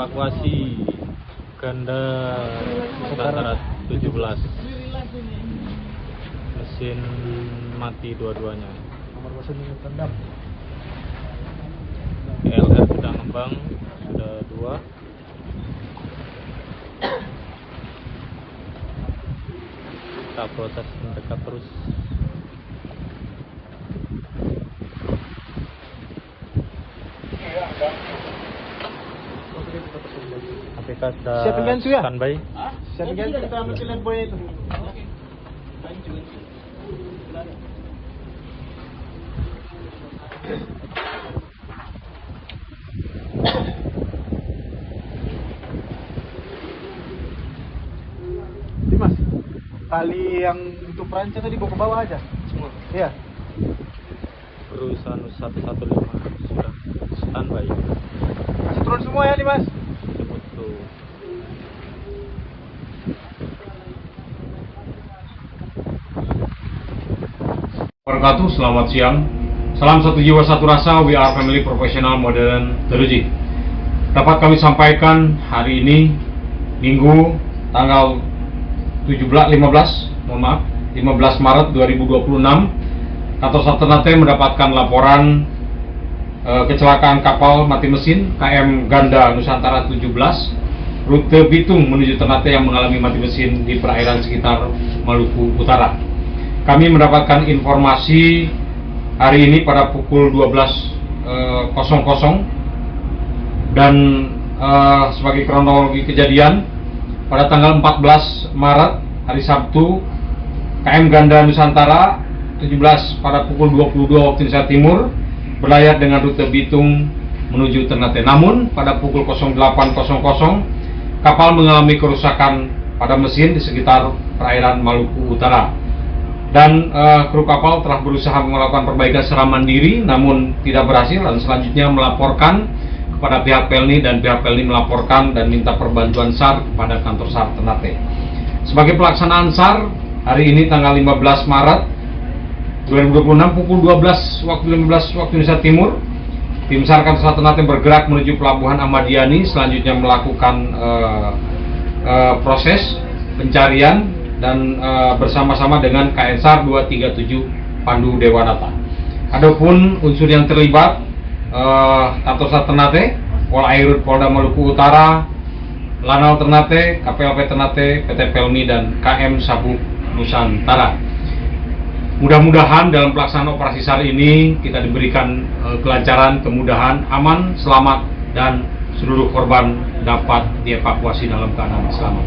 evakuasi ganda Nusantara 17. Mesin mati dua-duanya. Nomor mesin tendang. LR sedang ngembang sudah 2. Kita proses mendekat terus. APK sudah Siapin gansu ya? standby. Siapin gansu, kita ambil pilihan boy itu. Dimas, tali yang untuk perancang tadi bawa ke bawah aja semua. Iya. Perusahaan 115 sudah standby. Kasih turun semua ya Dimas. Betul. Wabarakatuh, selamat siang. Salam satu jiwa satu rasa, we are family professional modern teruji. Dapat kami sampaikan hari ini Minggu tanggal 15 Maret 2026, Kantor Sar Ternate mendapatkan laporan kecelakaan kapal mati mesin KM Ganda Nusantara 17 rute Bitung menuju Ternate yang mengalami mati mesin di perairan sekitar Maluku Utara. Kami mendapatkan informasi hari ini pada pukul 12.00 dan sebagai kronologi kejadian pada tanggal 14 Maret hari Sabtu KM Ganda Nusantara 17 pada pukul 22 waktu Indonesia Timur berlayar dengan rute Bitung menuju Ternate. Namun pada pukul 08.00 kapal mengalami kerusakan pada mesin di sekitar perairan Maluku Utara. Dan kru kapal telah berusaha melakukan perbaikan secara mandiri namun tidak berhasil, dan selanjutnya melaporkan kepada pihak Pelni, dan pihak Pelni melaporkan dan minta perbantuan SAR kepada kantor SAR Ternate. Sebagai pelaksanaan SAR hari ini tanggal 15 Maret 2026 pukul 12 waktu Indonesia Timur, tim SAR kantor SAR Ternate bergerak menuju Pelabuhan Ahmadiani, selanjutnya melakukan proses pencarian dan bersama-sama dengan KN-SAR 237 Pandu Dewanata. Adapun unsur yang terlibat kantor SAR Ternate, Polairut Polda Maluku Utara, Lanal Ternate, KPLP Ternate, PT Pelni, dan KM Sabuk Nusantara. Mudah-mudahan dalam pelaksanaan operasi SAR ini kita diberikan kelancaran, kemudahan, aman, selamat, dan seluruh korban dapat dievakuasi dalam keadaan selamat.